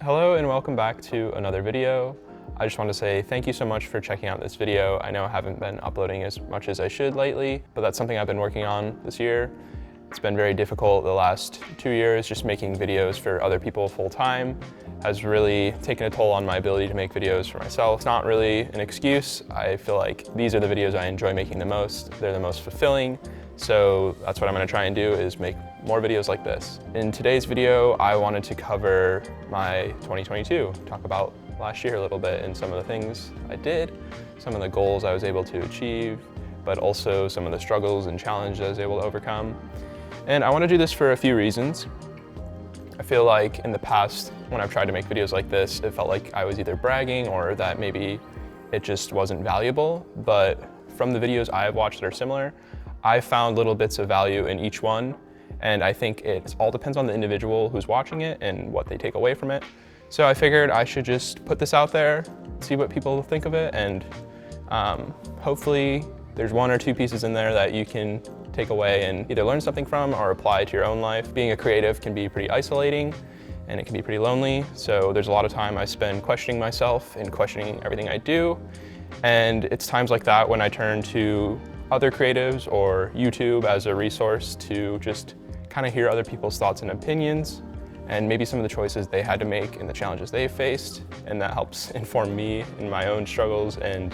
Hello and welcome back to another video. I just want to say thank you so much for checking out this video. I know I haven't been uploading as much as I should lately, but that's something I've been working on this year. It's been very difficult the last 2 years. Just making videos for other people full-time has really taken a toll on my ability to make videos for myself. It's not really an excuse. I feel like these are the videos I enjoy making the most. They're the most fulfilling. So that's what I'm going to try and do, is make more videos like this. In today's video, I wanted to cover my 2022, talk about last year a little bit and some of the things I did, some of the goals I was able to achieve, but also some of the struggles and challenges I was able to overcome. And I want to do this for a few reasons. I feel like in the past, when I've tried to make videos like this, it felt like I was either bragging or that maybe it just wasn't valuable. But from the videos I have watched that are similar, I found little bits of value in each one. And I think it all depends on the individual who's watching it and what they take away from it. So I figured I should just put this out there, see what people think of it, and hopefully there's one or two pieces in there that you can take away and either learn something from or apply to your own life. Being a creative can be pretty isolating and it can be pretty lonely. So there's a lot of time I spend questioning myself and questioning everything I do. And it's times like that when I turn to other creatives or YouTube as a resource to just kind of hear other people's thoughts and opinions and maybe some of the choices they had to make and the challenges they faced. And that helps inform me in my own struggles and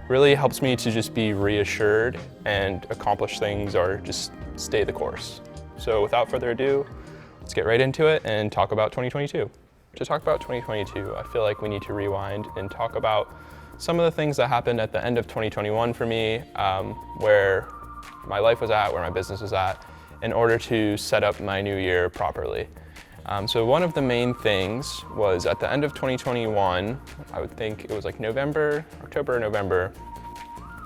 really helps me to just be reassured and accomplish things or just stay the course. So without further ado, let's get right into it and talk about 2022. To talk about 2022, I feel like we need to rewind and talk about some of the things that happened at the end of 2021 for me, where my life was at, where my business was at, in order to set up my new year properly. So one of the main things was at the end of 2021, I would think it was like October or November,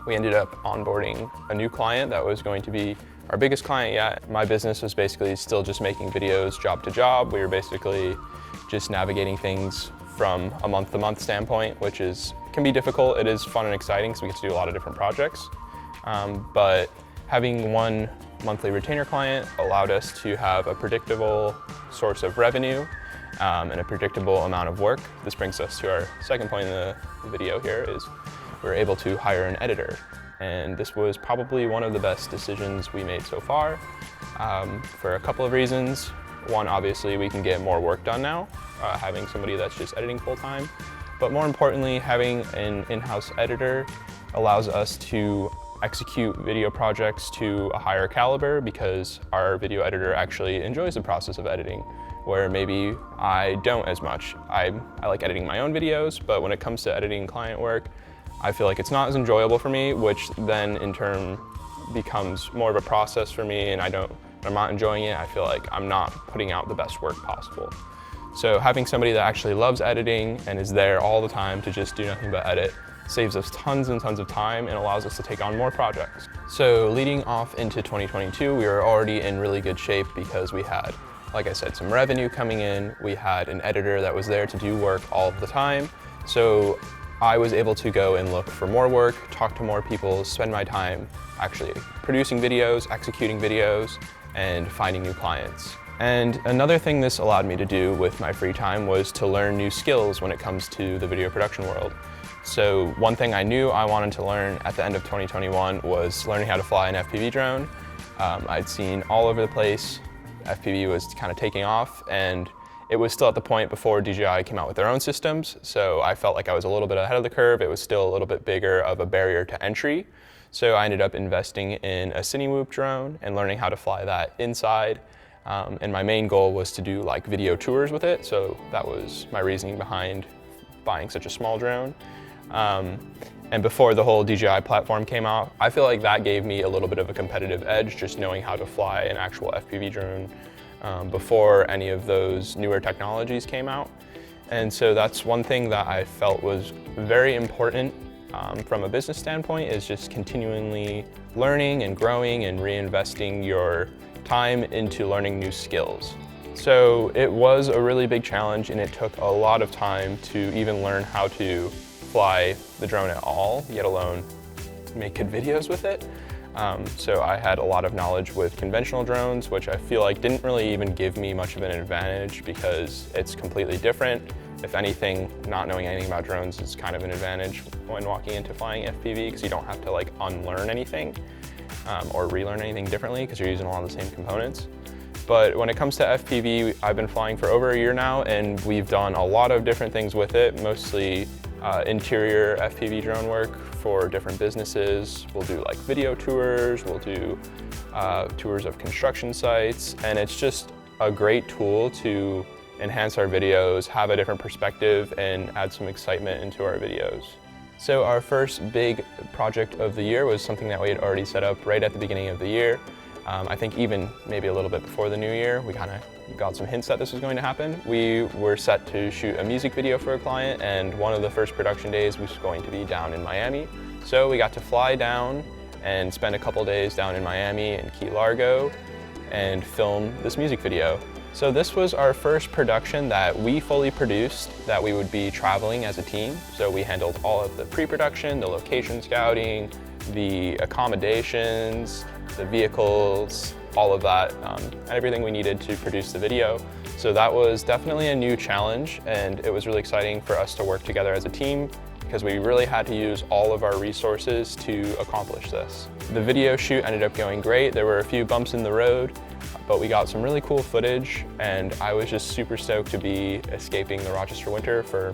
we ended up onboarding a new client that was going to be our biggest client yet. My business was basically still just making videos job to job. We were basically just navigating things from a month-to-month standpoint, which can be difficult. It is fun and exciting because we get to do a lot of different projects. But having one monthly retainer client allowed us to have a predictable source of revenue and a predictable amount of work. This brings us to our second point in the video here, is we were able to hire an editor. And this was probably one of the best decisions we made so far for a couple of reasons. One, obviously, we can get more work done now, having somebody that's just editing full-time. But more importantly, having an in-house editor allows us to execute video projects to a higher caliber because our video editor actually enjoys the process of editing, where maybe I don't as much. I like editing my own videos, but when it comes to editing client work, I feel like it's not as enjoyable for me, which then in turn becomes more of a process for me, and I'm not enjoying it. I feel like I'm not putting out the best work possible. So having somebody that actually loves editing and is there all the time to just do nothing but edit saves us tons and tons of time and allows us to take on more projects. So leading off into 2022, we were already in really good shape because we had, like I said, some revenue coming in. We had an editor that was there to do work all of the time. So I was able to go and look for more work, talk to more people, spend my time actually producing videos, executing videos, and finding new clients. And another thing this allowed me to do with my free time was to learn new skills when it comes to the video production world. So one thing I knew I wanted to learn at the end of 2021 was learning how to fly an FPV drone. I'd seen all over the place, FPV was kind of taking off, and it was still at the point before DJI came out with their own systems, so I felt like I was a little bit ahead of the curve. It was still a little bit bigger of a barrier to entry. So I ended up investing in a Cinewhoop drone and learning how to fly that inside. And my main goal was to do like video tours with it. So that was my reasoning behind buying such a small drone. And before the whole DJI platform came out, I feel like that gave me a little bit of a competitive edge, just knowing how to fly an actual FPV drone before any of those newer technologies came out. And so that's one thing that I felt was very important from a business standpoint, is just continually learning and growing and reinvesting your time into learning new skills. So it was a really big challenge, and it took a lot of time to even learn how to fly the drone at all, yet alone make good videos with it. So I had a lot of knowledge with conventional drones, which I feel like didn't really even give me much of an advantage because it's completely different. If anything, not knowing anything about drones is kind of an advantage when walking into flying FPV because you don't have to like unlearn anything or relearn anything differently because you're using a lot of the same components. But when it comes to FPV, I've been flying for over a year now, and we've done a lot of different things with it, mostly interior FPV drone work for different businesses. We'll do like video tours, we'll do tours of construction sites, and it's just a great tool to enhance our videos, have a different perspective, and add some excitement into our videos. So our first big project of the year was something that we had already set up right at the beginning of the year. I think even maybe a little bit before the new year, we kind of got some hints that this was going to happen. We were set to shoot a music video for a client, and one of the first production days was going to be down in Miami. So we got to fly down and spend a couple days down in Miami and Key Largo and film this music video. So this was our first production that we fully produced, that we would be traveling as a team. So we handled all of the pre-production, the location scouting, the accommodations, the vehicles, all of that, and everything we needed to produce the video. So that was definitely a new challenge, and it was really exciting for us to work together as a team because we really had to use all of our resources to accomplish this. The video shoot ended up going great. There were a few bumps in the road, but we got some really cool footage, and I was just super stoked to be escaping the Rochester winter for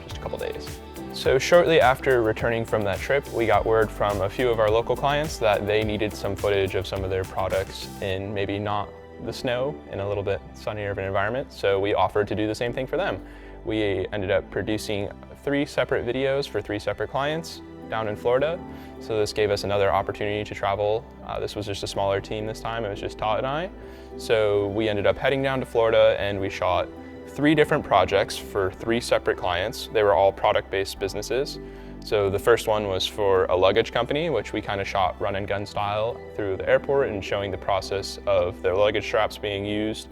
just a couple days. So shortly after returning from that trip, we got word from a few of our local clients that they needed some footage of some of their products in maybe not the snow, in a little bit sunnier of an environment. So we offered to do the same thing for them. We ended up producing 3 separate videos for 3 separate clients down in Florida. So this gave us another opportunity to travel. This was just a smaller team this time. It was just Todd and I. So we ended up heading down to Florida, and we shot 3 different projects for 3 separate clients. They were all product-based businesses. So the first one was for a luggage company, which we kind of shot run and gun style through the airport and showing the process of their luggage straps being used.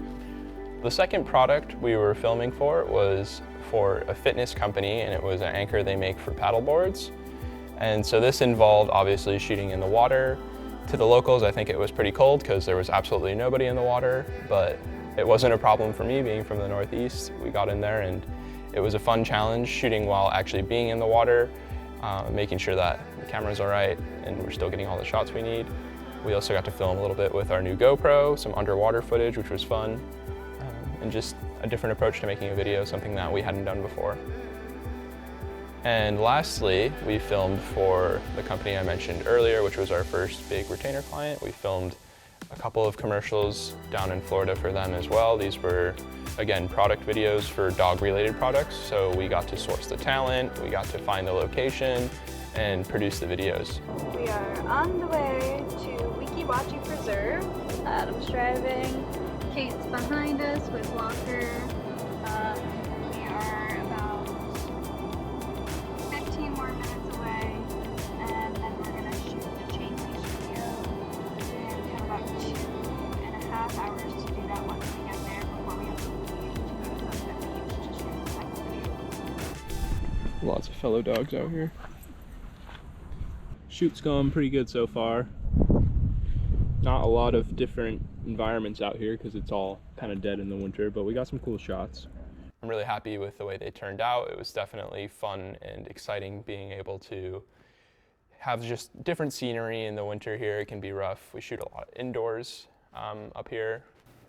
The second product we were filming for was for a fitness company, and it was an anchor they make for paddle boards. And so this involved obviously shooting in the water. To the locals, I think it was pretty cold because there was absolutely nobody in the water, but it wasn't a problem for me being from the Northeast. We got in there and it was a fun challenge shooting while actually being in the water, making sure that the camera's all right and we're still getting all the shots we need. We also got to film a little bit with our new GoPro, some underwater footage, which was fun, and just a different approach to making a video, something that we hadn't done before. And lastly, we filmed for the company I mentioned earlier, which was our first big retainer client. We filmed a couple of commercials down in Florida for them as well. These were, again, product videos for dog-related products. So we got to source the talent, we got to find the location, and produce the videos. We are on the way to Weeki Wachee Preserve. Adam's driving, Kate's behind us with Walker. We are about 15 more minutes away, and then we're gonna shoot the chain leash video. And we have about 2.5 hours to do that once we get there before we have to leave to go to Sunset Beach to shoot the second video. Lots of fellow dogs out here. Shoot's going pretty good so far. Not a lot of different environments out here because it's all kind of dead in the winter, but we got some cool shots. I'm really happy with the way they turned out. It was definitely fun and exciting being able to have just different scenery in the winter here. It can be rough. We shoot a lot indoors up here.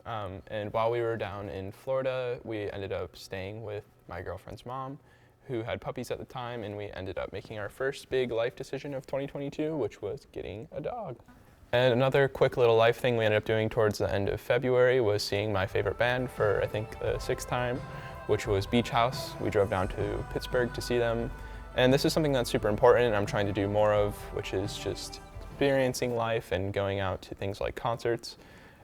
And while we were down in Florida, we ended up staying with my girlfriend's mom, who had puppies at the time, and we ended up making our first big life decision of 2022, which was getting a dog. And another quick little life thing we ended up doing towards the end of February was seeing my favorite band for, I think, the 6th time, which was Beach House. We drove down to Pittsburgh to see them. And this is something that's super important and I'm trying to do more of, which is just experiencing life and going out to things like concerts.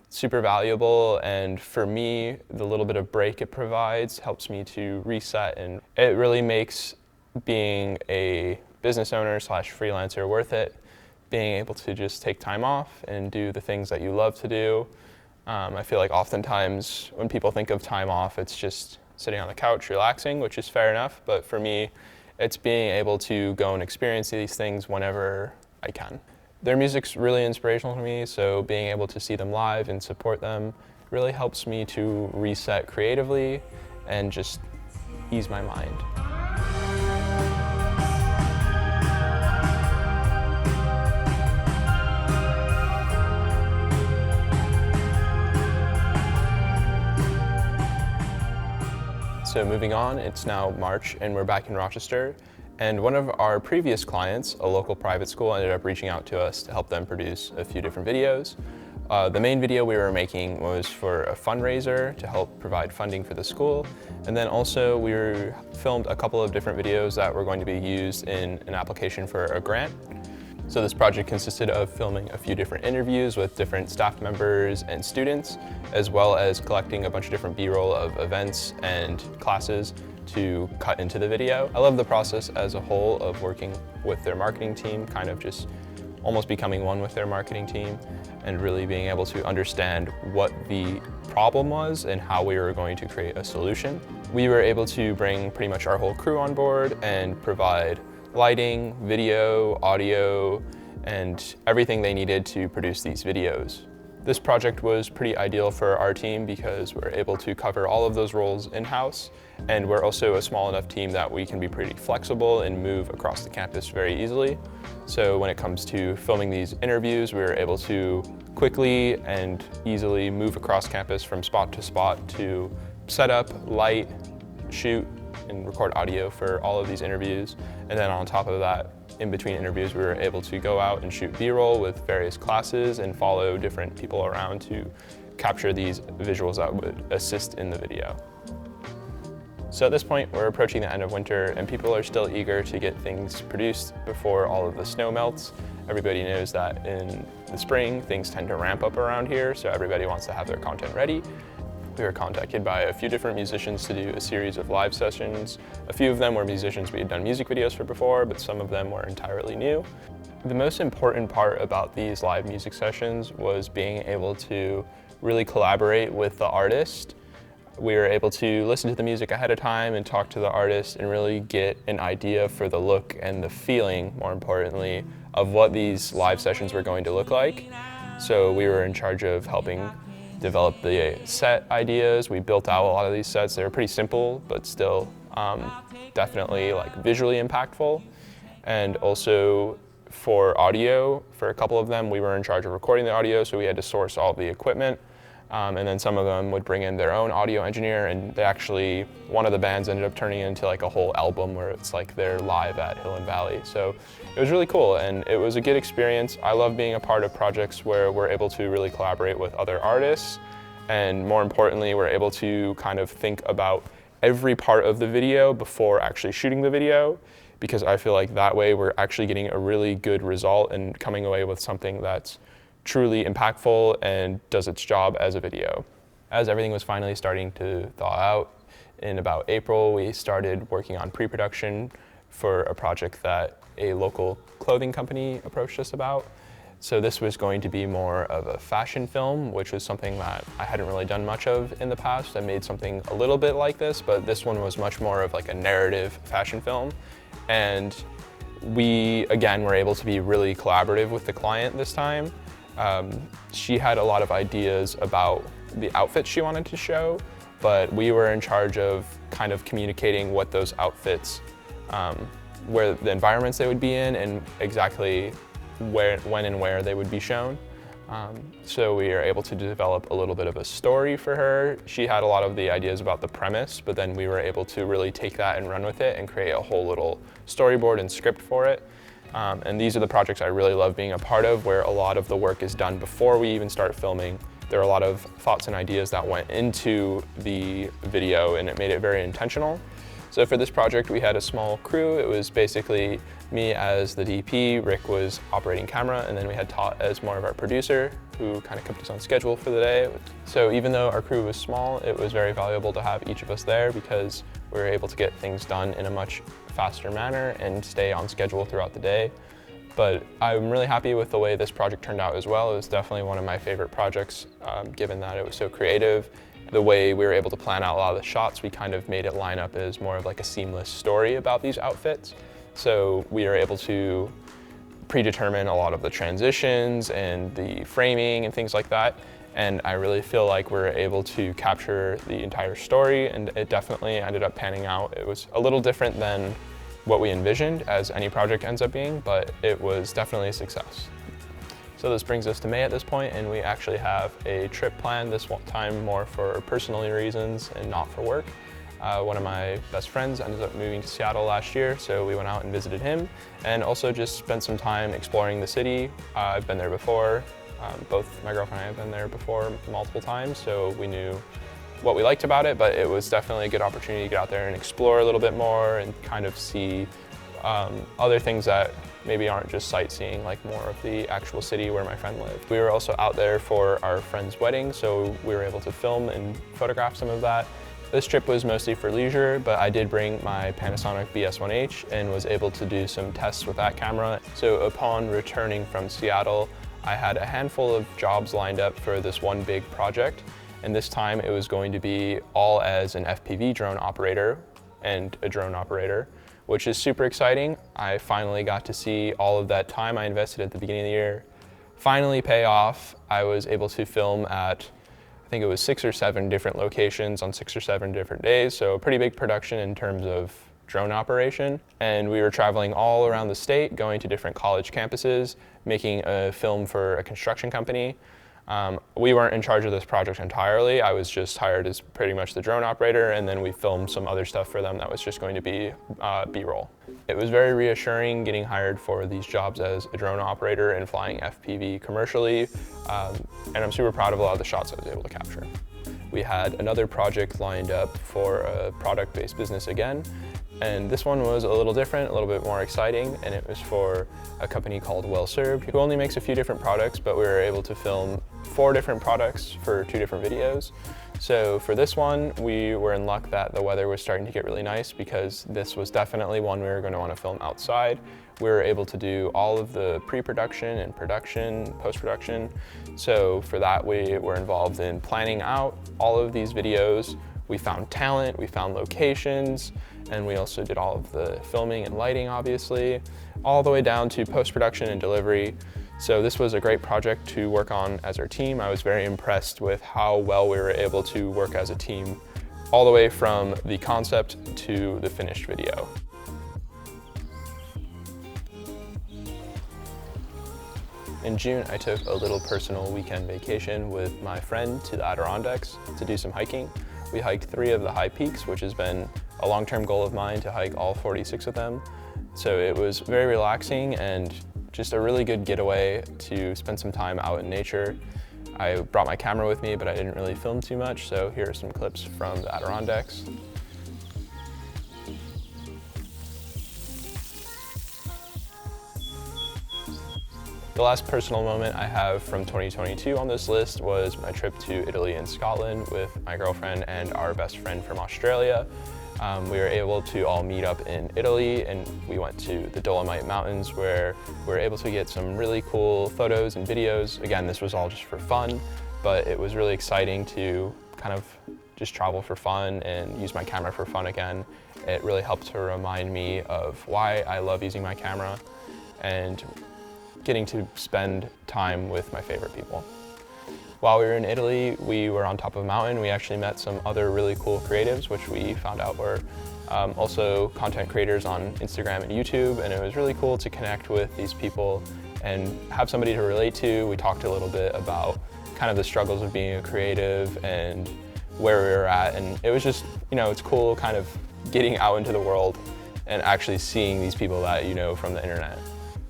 It's super valuable, and for me, the little bit of break it provides helps me to reset, and it really makes being a business owner / freelancer worth it. Being able to just take time off and do the things that you love to do. I feel like oftentimes when people think of time off, it's just sitting on the couch relaxing, which is fair enough, but for me, it's being able to go and experience these things whenever I can. Their music's really inspirational to me, so being able to see them live and support them really helps me to reset creatively and just ease my mind. So moving on, it's now March and we're back in Rochester. And one of our previous clients, a local private school, ended up reaching out to us to help them produce a few different videos. The main video we were making was for a fundraiser to help provide funding for the school. And then also we filmed a couple of different videos that were going to be used in an application for a grant. So this project consisted of filming a few different interviews with different staff members and students, as well as collecting a bunch of different B-roll of events and classes to cut into the video. I love the process as a whole of working with their marketing team, kind of just almost becoming one with their marketing team and really being able to understand what the problem was and how we were going to create a solution. We were able to bring pretty much our whole crew on board and provide lighting, video, audio, and everything they needed to produce these videos. This project was pretty ideal for our team because we're able to cover all of those roles in-house, and we're also a small enough team that we can be pretty flexible and move across the campus very easily. So when it comes to filming these interviews, we were able to quickly and easily move across campus from spot to spot to set up, light, shoot, and record audio for all of these interviews. And then on top of that, in between interviews, we were able to go out and shoot B-roll with various classes and follow different people around to capture these visuals that would assist in the video. So at this point, we're approaching the end of winter and people are still eager to get things produced before all of the snow melts. Everybody knows that in the spring, things tend to ramp up around here, so everybody wants to have their content ready. We were contacted by a few different musicians to do a series of live sessions. A few of them were musicians we had done music videos for before, but some of them were entirely new. The most important part about these live music sessions was being able to really collaborate with the artist. We were able to listen to the music ahead of time and talk to the artist and really get an idea for the look and the feeling, more importantly, of what these live sessions were going to look like. So we were in charge of helping develop the set ideas. We built out a lot of these sets. They were pretty simple, but still definitely like visually impactful. And also for audio, for a couple of them, we were in charge of recording the audio, so we had to source all the equipment. And then some of them would bring in their own audio engineer, and they actually, one of the bands ended up turning into like a whole album where it's like they're live at Hill and Valley. So it was really cool and it was a good experience. I love being a part of projects where we're able to really collaborate with other artists, and more importantly, we're able to kind of think about every part of the video before actually shooting the video, because I feel like that way we're actually getting a really good result and coming away with something that's truly impactful and does its job as a video. As everything was finally starting to thaw out, in about April, we started working on pre-production for a project that a local clothing company approached us about. So this was going to be more of a fashion film, which was something that I hadn't really done much of in the past. I made something a little bit like this, but this one was much more of like a narrative fashion film. And we, again, were able to be really collaborative with the client this time. She had a lot of ideas about the outfits she wanted to show, but we were in charge of kind of communicating what those outfits, where the environments they would be in and exactly when and where they would be shown. So we were able to develop a little bit of a story for her. She had a lot of the ideas about the premise, but then we were able to really take that and run with it and create a whole little storyboard and script for it. And these are the projects I really love being a part of, where a lot of the work is done before we even start filming. There are a lot of thoughts and ideas that went into the video, and it made it very intentional. So for this project, we had a small crew. It was basically me as the DP, Rick was operating camera, and then we had Todd as more of our producer, who kind of kept us on schedule for the day. So even though our crew was small, it was very valuable to have each of us there because we were able to get things done in a much faster manner and stay on schedule throughout the day. But I'm really happy with the way this project turned out as well. It was definitely one of my favorite projects, given that it was so creative. The way we were able to plan out a lot of the shots, we kind of made it line up as more of like a seamless story about these outfits. So we were able to predetermine a lot of the transitions and the framing and things like that. And I really feel like we're able to capture the entire story, and it definitely ended up panning out. It was a little different than what we envisioned, as any project ends up being, but it was definitely a success. So this brings us to May at this point, and we actually have a trip planned, this time more for personal reasons and not for work. One of my best friends ended up moving to Seattle last year, so we went out and visited him, and also just spent some time exploring the city. I've been there before. Both my girlfriend and I have been there before multiple times, so we knew what we liked about it, but it was definitely a good opportunity to get out there and explore a little bit more and kind of see other things that maybe aren't just sightseeing, like more of the actual city where my friend lived. We were also out there for our friend's wedding, so we were able to film and photograph some of that. This trip was mostly for leisure, but I did bring my Panasonic BS1H and was able to do some tests with that camera. So upon returning from Seattle, I had a handful of jobs lined up for this one big project, and this time it was going to be all as an FPV drone operator and a drone operator, which is super exciting. I finally got to see all of that time I invested at the beginning of the year finally pay off. I was able to film at, I think it was 6 or 7 different locations on 6 or 7 different days, so a pretty big production in terms of drone operation. And we were traveling all around the state, going to different college campuses, making a film for a construction company. We weren't in charge of this project entirely. I was just hired as pretty much the drone operator, and then we filmed some other stuff for them that was just going to be B-roll. It was very reassuring getting hired for these jobs as a drone operator and flying FPV commercially, and I'm super proud of a lot of the shots I was able to capture. We had another project lined up for a product-based business again, and this one was a little different, a little bit more exciting, and it was for a company called Well Served, who only makes a few different products, but we were able to film 4 different products for 2 different videos. So for this one, we were in luck that the weather was starting to get really nice, because this was definitely one we were going to want to film outside. We were able to do all of the pre-production and production, post-production. So for that, we were involved in planning out all of these videos. We found talent, we found locations, and we also did all of the filming and lighting, obviously, all the way down to post-production and delivery. So this was a great project to work on as our team. I was very impressed with how well we were able to work as a team, all the way from the concept to the finished video. In June, I took a little personal weekend vacation with my friend to the Adirondacks to do some hiking. We hiked 3 of the high peaks, which has been a long-term goal of mine to hike all 46 of them. So it was very relaxing and just a really good getaway to spend some time out in nature. I brought my camera with me, but I didn't really film too much, so here are some clips from the Adirondacks. The last personal moment I have from 2022 on this list was my trip to Italy and Scotland with my girlfriend and our best friend from Australia. We were able to all meet up in Italy, and we went to the Dolomite Mountains, where we were able to get some really cool photos and videos. Again, this was all just for fun, but it was really exciting to kind of just travel for fun and use my camera for fun again. It really helped to remind me of why I love using my camera and getting to spend time with my favorite people. While we were in Italy, we were on top of a mountain. We actually met some other really cool creatives, which we found out were also content creators on Instagram and YouTube, and it was really cool to connect with these people and have somebody to relate to. We talked a little bit about kind of the struggles of being a creative and where we were at, and it was just, you know, it's cool kind of getting out into the world and actually seeing these people that you know from the internet.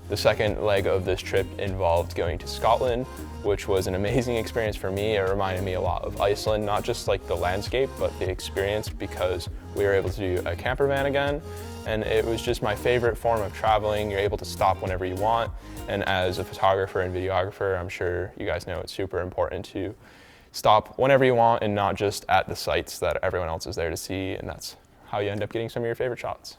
The second leg of this trip involved going to Scotland, which was an amazing experience for me. It reminded me a lot of Iceland, not just like the landscape, but the experience, because we were able to do a camper van again. And it was just my favorite form of traveling. You're able to stop whenever you want. And as a photographer and videographer, I'm sure you guys know it's super important to stop whenever you want and not just at the sites that everyone else is there to see. And that's how you end up getting some of your favorite shots.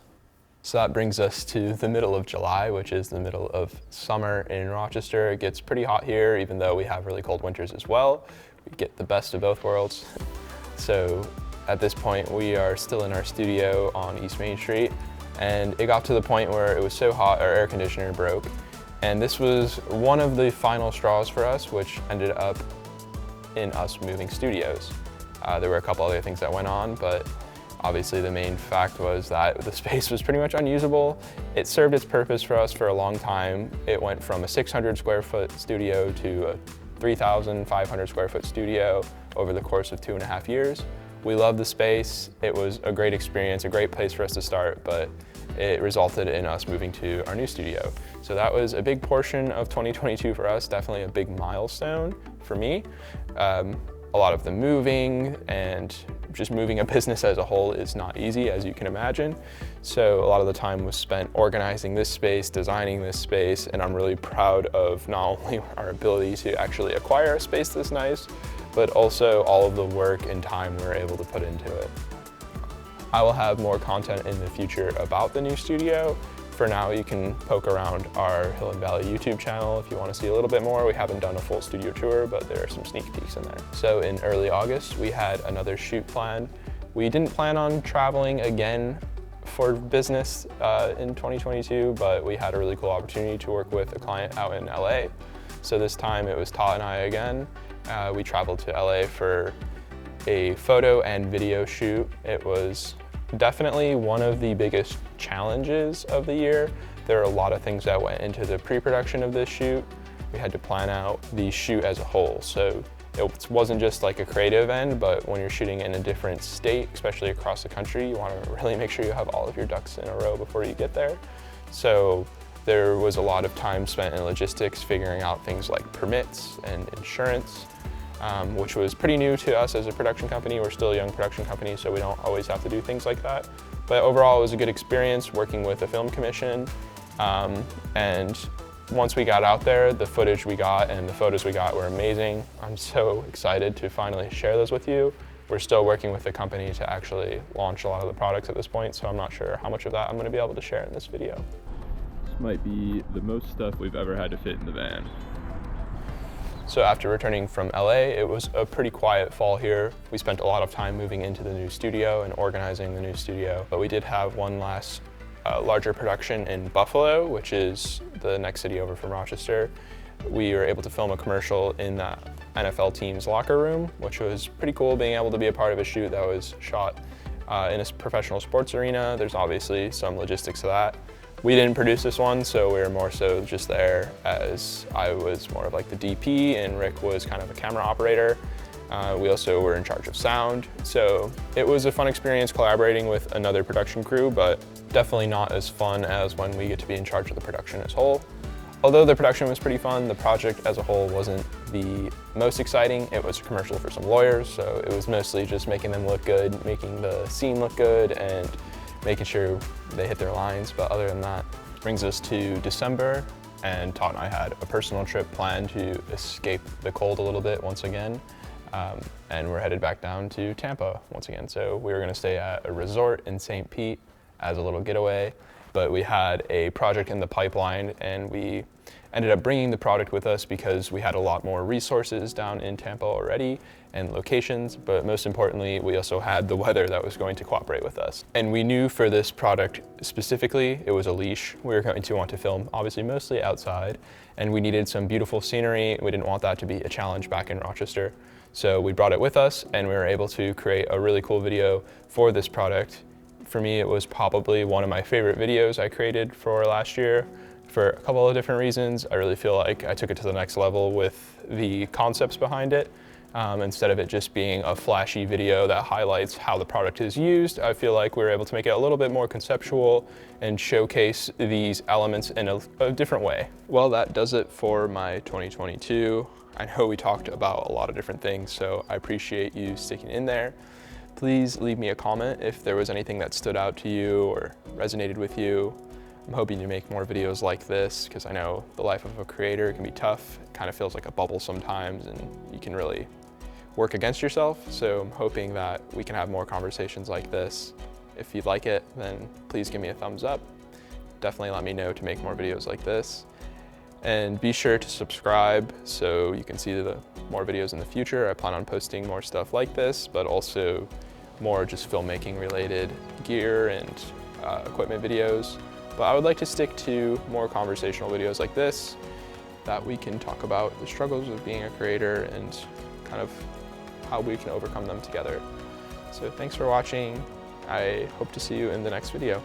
So that brings us to the middle of July, which is the middle of summer in Rochester. It gets pretty hot here, even though we have really cold winters as well. We get the best of both worlds. So at this point, we are still in our studio on East Main Street, and it got to the point where it was so hot, our air conditioner broke, And this was one of the final straws for us, which ended up in us moving studios. There were a couple other things that went on, but obviously the main fact was that the space was pretty much unusable. It served its purpose for us for a long time. It went from a 600 square foot studio to a 3,500 square foot studio over the course of 2.5 years. We loved the space. It was a great experience, a great place for us to start, but it resulted in us moving to our new studio. So that was a big portion of 2022 for us, definitely a big milestone for me. A lot of the moving and just moving a business as a whole is not easy, as you can imagine. So a lot of the time was spent organizing this space, designing this space, and I'm really proud of not only our ability to actually acquire a space this nice, but also all of the work and time we were able to put into it. I will have more content in the future about the new studio. For now, you can poke around our Hill and Valley YouTube channel if you want to see a little bit more. We haven't done a full studio tour, but there are some sneak peeks in there. So in early August, we had another shoot planned. We didn't plan on traveling again for business in 2022, but we had a really cool opportunity to work with a client out in LA. So this time it was Todd and I again. We traveled to LA for a photo and video shoot. It was definitely one of the biggest challenges of the year. There are a lot of things that went into the pre-production of this shoot. We had to plan out the shoot as a whole. So it wasn't just like a creative end, but when you're shooting in a different state, especially across the country, you want to really make sure you have all of your ducks in a row before you get there. So there was a lot of time spent in logistics, figuring out things like permits and insurance, which was pretty new to us as a production company. We're still a young production company, so we don't always have to do things like that. But overall, it was a good experience working with a film commission. And once we got out there, the footage we got and the photos we got were amazing. I'm so excited to finally share those with you. We're still working with the company to actually launch a lot of the products at this point, so I'm not sure how much of that I'm going to be able to share in this video. This might be the most stuff we've ever had to fit in the van. So after returning from LA, it was a pretty quiet fall here. We spent a lot of time moving into the new studio and organizing the new studio, but we did have one last larger production in Buffalo, which is the next city over from Rochester. We were able to film a commercial in the NFL team's locker room, which was pretty cool, being able to be a part of a shoot that was shot in a professional sports arena. There's obviously some logistics to that. We didn't produce this one, so we were more so just there, as I was more of like the DP and Rick was kind of a camera operator. We also were in charge of sound. So it was a fun experience collaborating with another production crew, but definitely not as fun as when we get to be in charge of the production as a whole. Although the production was pretty fun, the project as a whole wasn't the most exciting. It was a commercial for some lawyers, so it was mostly just making them look good, making the scene look good, and making sure they hit their lines. But other than that, brings us to December, and Todd and I had a personal trip planned to escape the cold a little bit once again. And we're headed back down to Tampa once again. So we were gonna stay at a resort in St. Pete as a little getaway, but we had a project in the pipeline, and we ended up bringing the product with us because we had a lot more resources down in Tampa already and locations, but most importantly, we also had the weather that was going to cooperate with us. And we knew for this product specifically, it was a leash. We were going to want to film obviously mostly outside, and we needed some beautiful scenery. We didn't want that to be a challenge back in Rochester. So we brought it with us, and we were able to create a really cool video for this product. For me, it was probably one of my favorite videos I created for last year for a couple of different reasons. I really feel like I took it to the next level with the concepts behind it. Instead of it just being a flashy video that highlights how the product is used, I feel like we were able to make it a little bit more conceptual and showcase these elements in a different way. Well, that does it for my 2022. I know we talked about a lot of different things, so I appreciate you sticking in there. Please leave me a comment if there was anything that stood out to you or resonated with you. I'm hoping to make more videos like this because I know the life of a creator can be tough. It kind of feels like a bubble sometimes, and you can really work against yourself. So I'm hoping that we can have more conversations like this. If you'd like it, then please give me a thumbs up. Definitely let me know to make more videos like this. And be sure to subscribe so you can see the more videos in the future. I plan on posting more stuff like this, but also more just filmmaking related gear and equipment videos. But I would like to stick to more conversational videos like this, that we can talk about the struggles of being a creator and kind of how we can overcome them together. So thanks for watching. I hope to see you in the next video.